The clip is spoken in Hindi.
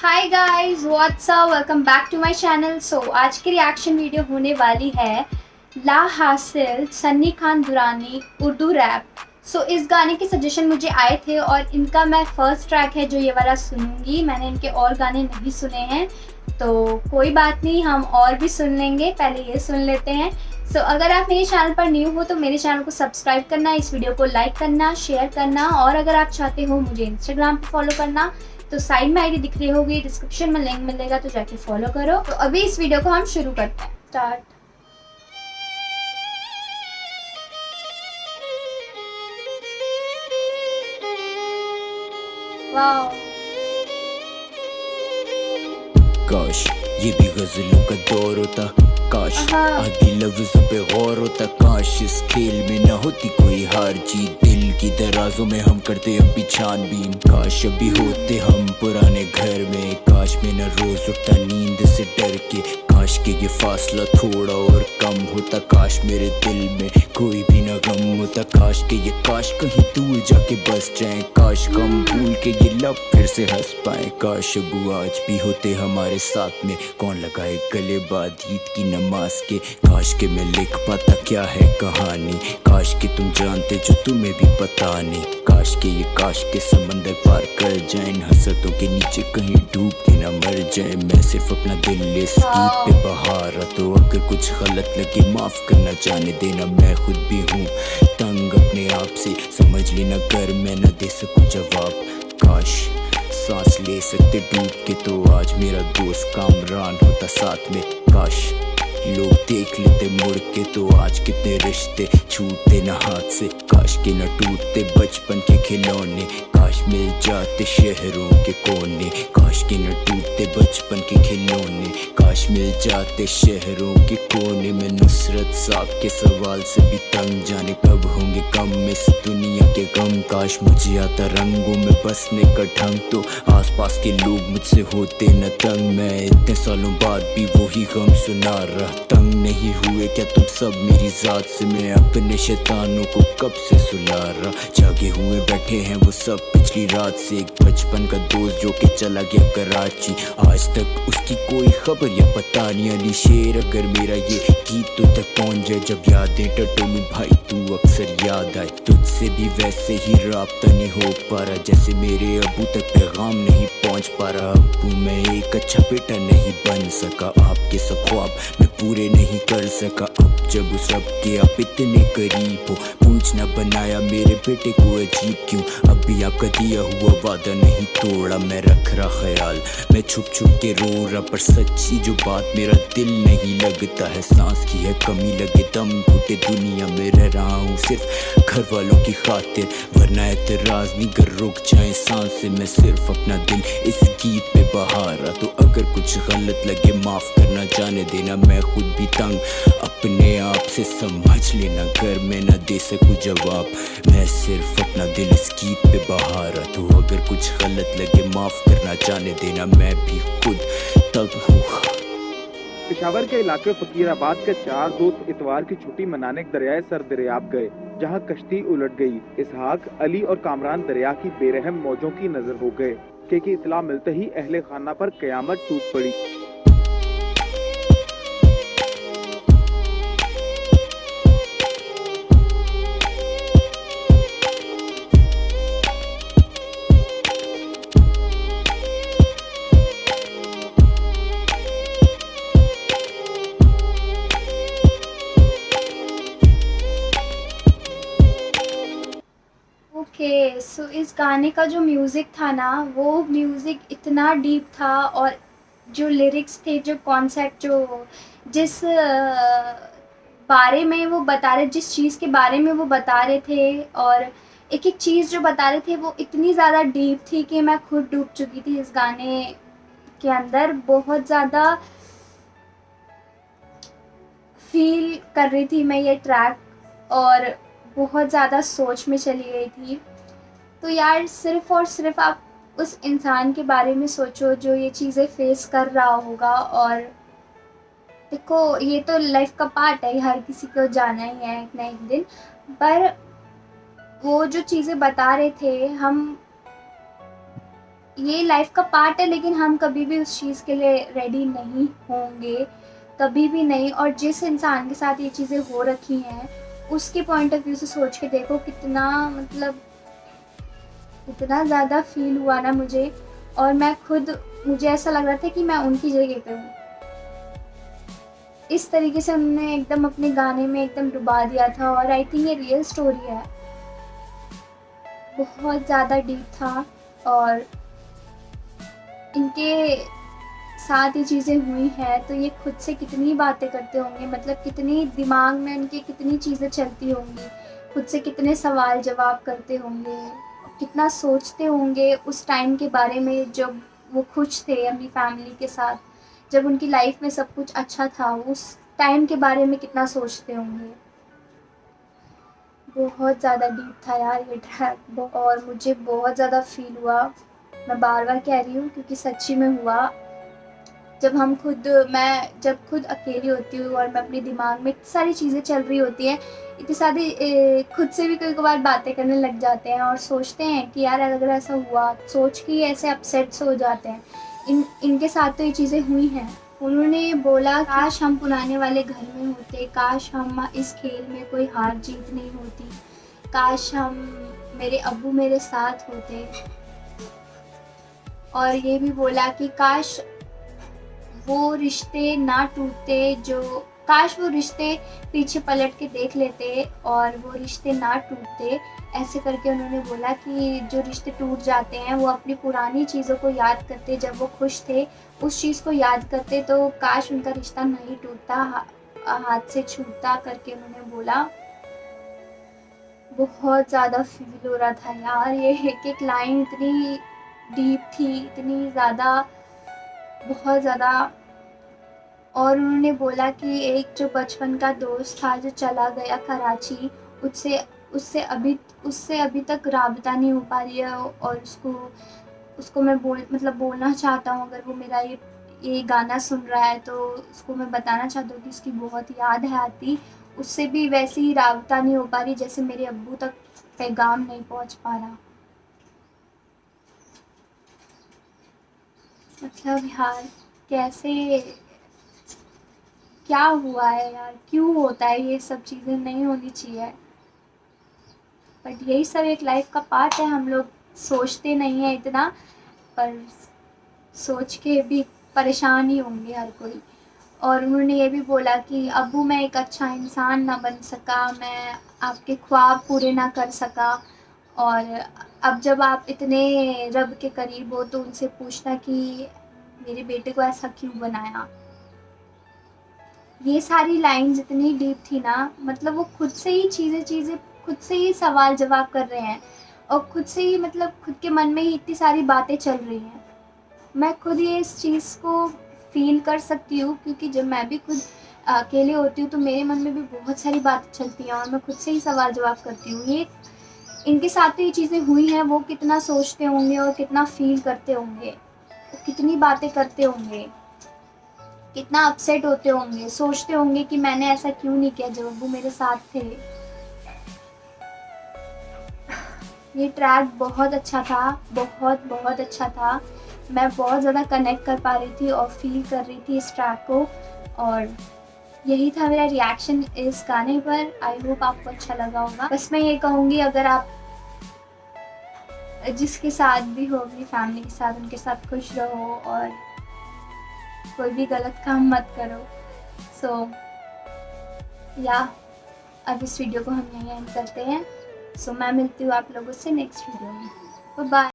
Hi guys, what's up, welcome back to my channel. So आज की रिएक्शन वीडियो होने वाली है ला हासिल सन्नी खान दुरानी उर्दू रैप। सो इस गाने के सजेशन मुझे आए थे और इनका मैं फर्स्ट ट्रैक है जो ये वाला सुनूंगी। मैंने इनके और गाने नहीं सुने हैं तो कोई बात नहीं, हम और भी सुन लेंगे, पहले ये सुन लेते हैं। सो अगर आप मेरे चैनल पर न्यू हो तो मेरे चैनल को सब्सक्राइब करना, इस वीडियो को लाइक करना, शेयर करना, और अगर आप चाहते हो मुझे इंस्टाग्राम पे फॉलो करना तो साइड में आईडी दिख रही होगी, डिस्क्रिप्शन में लिंक मिलेगा तो जाके फॉलो करो। तो अभी इस वीडियो को हम शुरू करते हैं। स्टार्ट। वाओ, काश ये भी गजलों का दौर होता, काश आदि लफ्ज़ों पे गौर होता, काश इस खेल में न होती कोई हार जीत, दिल की दराजों में हम करते अब भी छानबीन, काश अभी होते हम पुराने घर में, काश में न रोज उठता नींद से डर के, काश के ये फासला थोड़ा और कम होता, काश मेरे दिल में कोई भी न गम होता, काश के ये काश कहीं दूर जाके बस जाए, काश गम भूल के ये लब फिर से हंस पाए, काश अबू आज भी होते हमारे साथ में, कौन लगाए गले बाद ईद की नमाज के, काश के मैं लिख पाता क्या है कहानी, काश के तुम जानते जो तुम्हें भी पता नहीं, काश के ये काश के समंदर पार कर जाए, इन हसरतों के नीचे कहीं डूब के न मर जाए, मैं सिर्फ अपना दिल इस गीत पे बहा रहा, तो अगर कुछ गलत लगे माफ करना, जाने देना, मैं खुद भी हूँ तंग अपने आप से, समझ लेना कर मैं न दे सकूं जवाब, काश सांस ले सकते डूब के तो आज मेरा दोस्त कामरान होता साथ में, काश लोग देख लेते मुड़ के तो आज कितने रिश्ते छूटते न हाथ से, काश के न टूटते बचपन के खिलौने, काश मिल जाते शहरों के कोने, काश के न टूटते बचपन के खिलौने, काश मिल जाते शहरों के कोने में, नुसरत साहब के सवाल से भी तंग, जाने कब होंगे कम इस दुनिया के गम, काश मुझे आता रंगों में बसने का ढंग, तो आसपास के लोग मुझसे होते न तंग, मैं इतने सालों बाद भी वही गम सुना रहा, तंग नहीं हुए क्या तुम सब मेरी जात से, मैं अपने शैतानों को कब से सुला रहा, जागे हुए बैठे हैं वो सब पिछली रात से, एक बचपन का दोस्त जो कि चला गया कराची, आज तक उसकी कोई खबर या पता नहीं, अली शेर अगर मेरा ये गीत तो तक पहुंच जाए, जब यादें टटोलूं भाई तू अक्सर याद आए, तुझसे भी वैसे ही राब्ता नहीं हो पा रहा, जैसे मेरे अबू तक पैगाम नहीं पहुंच पा रहा, अबू मैं एक अच्छा बेटा नहीं बन सका, आपके सब ख्वाब मैं पूरे नहीं कर सका, अब जब उस रब के आप इतने करीब हो, पूछना बनाया मेरे बेटे को अजीब क्यों, अब भी आपका दिया हुआ वादा नहीं तोड़ा, मैं रख रहा ख्याल मैं छुप छुप के रो रहा, पर सच्ची जो बात मेरा दिल नहीं लगता है, सांस की है कमी लगे दम घुटे, दुनिया में रह रहा हूँ सिर्फ घर वालों की खातिर, वरना एतराज नहीं कर रुक जाए सांस से, मैं सिर्फ अपना दिल इस गीत पे बहा रहा, तो अगर कुछ गलत लगे माफ करना, जाने देना, मैं खुद भी तंग अपने आप से, समझ लेना कर मैं न दे सकूं जवाब, मैं सिर्फ अपना दिल इस गीत पे बहा रहा, तो अगर कुछ गलत लगे माफ करना, जाने देना, मैं भी खुद तंग हूँ। पेशावर के इलाके फकीराबाद के चार दोस्त इतवार की छुट्टी मनाने दरियाए सर दरियाब गए, जहां कश्ती उलट गई, इसहाक, अली और कामरान दरिया की बेरहम मौजों की नजर हो गए, कि इतला मिलते ही अहले खाना पर कयामत टूट पड़ी। ओके। सो इस गाने का जो म्यूज़िक था ना, वो म्यूज़िक इतना डीप था, और जो लिरिक्स थे, जो कॉन्सेप्ट, जो जिस बारे में वो बता रहे, जिस चीज़ के बारे में वो बता रहे थे, और एक एक चीज़ जो बता रहे थे वो इतनी ज़्यादा डीप थी कि मैं खुद डूब चुकी थी इस गाने के अंदर, बहुत ज़्यादा फील कर रही थी मैं ये ट्रैक, और बहुत ज़्यादा सोच में चली गई थी। तो यार सिर्फ़ और सिर्फ आप उस इंसान के बारे में सोचो जो ये चीज़ें फेस कर रहा होगा, और देखो ये तो लाइफ का पार्ट है, हर किसी को जाना ही है एक ना एक दिन, पर वो जो चीज़ें बता रहे थे, हम ये लाइफ का पार्ट है, लेकिन हम कभी भी उस चीज़ के लिए रेडी नहीं होंगे, कभी भी नहीं। और जिस इंसान के साथ ये चीज़ें हो रखी हैं उसके पॉइंट ऑफ व्यू से सोच के देखो कितना, मतलब इतना ज़्यादा फील हुआ ना मुझे। और मैं खुद, मुझे ऐसा लग रहा था कि मैं उनकी जगह पे हूँ। इस तरीके से उन्होंने एकदम अपने गाने में एकदम डुबा दिया था। और आई थिंक ये रियल स्टोरी है, बहुत ज़्यादा डीप था। और इनके साथ ये चीज़ें हुई हैं तो ये खुद से कितनी बातें करते होंगे, मतलब कितनी दिमाग में उनके कितनी चीज़ें चलती होंगी, खुद से कितने सवाल जवाब करते होंगे, कितना सोचते होंगे उस टाइम के बारे में जब वो खुश थे अपनी फैमिली के साथ, जब उनकी लाइफ में सब कुछ अच्छा था, उस टाइम के बारे में कितना सोचते होंगे। बहुत ज़्यादा डीप था यार ये ट्रैक, और मुझे बहुत ज़्यादा फील हुआ। मैं बार बार कह रही हूँ क्योंकि सच्ची में हुआ। मैं जब खुद अकेली होती हूँ और मैं अपने दिमाग में इतनी सारी चीज़ें चल रही होती हैं, इतनी सारी खुद से भी कई बार बातें करने लग जाते हैं और सोचते हैं कि यार अगर ऐसा हुआ, सोच के ऐसे अपसेट्स हो जाते हैं। इनके साथ तो ये चीज़ें हुई हैं। उन्होंने बोला काश हम पुराने वाले घर में होते, काश हम इस खेल में कोई हार जीत नहीं होती, काश मेरे अब्बू मेरे साथ होते। और ये भी बोला कि काश वो रिश्ते ना टूटते, काश वो रिश्ते पीछे पलट के देख लेते और वो रिश्ते ना टूटते। ऐसे करके उन्होंने बोला कि जो रिश्ते टूट जाते हैं वो अपनी पुरानी चीज़ों को याद करते, जब वो खुश थे उस चीज़ को याद करते तो काश उनका रिश्ता नहीं टूटता, हाथ से छूटता करके उन्होंने बोला। बहुत ज़्यादा फील हो रहा था यार, ये एक एक लाइन इतनी डीप थी, इतनी ज़्यादा, बहुत ज़्यादा। और उन्होंने बोला कि एक जो बचपन का दोस्त था जो चला गया कराची, उससे अभी तक राबता नहीं हो पा रही है। और उसको मैं बोलना चाहता हूँ, अगर वो मेरा ये गाना सुन रहा है तो उसको मैं बताना चाहता हूँ कि उसकी बहुत याद है आती। उससे भी वैसे ही राबता नहीं हो पा रही जैसे मेरे अब्बू तक पैगाम नहीं पहुँच पा रहा। मतलब यार कैसे, क्या हुआ है यार, क्यों होता है ये सब चीज़ें, नहीं होनी चाहिए। बट यही सब एक लाइफ का पार्ट है, हम लोग सोचते नहीं है इतना, पर सोच के भी परेशान ही होंगे हर कोई। और उन्होंने ये भी बोला कि अब्बू मैं एक अच्छा इंसान ना बन सका, मैं आपके ख्वाब पूरे ना कर सका, और अब जब आप इतने रब के करीब हो तो उनसे पूछना कि मेरे बेटे को ऐसा क्यों बनाया। ये सारी लाइन्स इतनी डीप थी ना, मतलब वो खुद से ही चीज़ें खुद से ही सवाल जवाब कर रहे हैं और खुद से ही, मतलब खुद के मन में ही इतनी सारी बातें चल रही हैं। मैं खुद ये इस चीज़ को फील कर सकती हूँ क्योंकि जब मैं भी खुद अकेले होती हूँ तो मेरे मन में भी बहुत सारी बातें चलती हैं और मैं खुद से ही सवाल जवाब करती हूँ। ये इनके साथ तो ये चीज़ें हुई हैं, वो कितना सोचते होंगे और कितना फील करते होंगे, कितनी बातें करते होंगे, कितना अपसेट होते होंगे, सोचते होंगे कि मैंने ऐसा क्यों नहीं किया जब वो मेरे साथ थे। ये ट्रैक बहुत अच्छा था, बहुत अच्छा था। मैं बहुत ज़्यादा कनेक्ट कर पा रही थी और फील कर रही थी इस ट्रैक को, और यही था मेरा रिएक्शन इस गाने पर। आई होप आपको अच्छा लगा होगा। बस मैं ये कहूँगी, अगर आप जिसके साथ भी हो, अपनी फैमिली के साथ, उनके साथ खुश रहो और कोई भी गलत काम मत करो। अब इस वीडियो को हम यहीं एंड करते हैं। मैं मिलती हूँ आप लोगों से नेक्स्ट वीडियो में। बाय।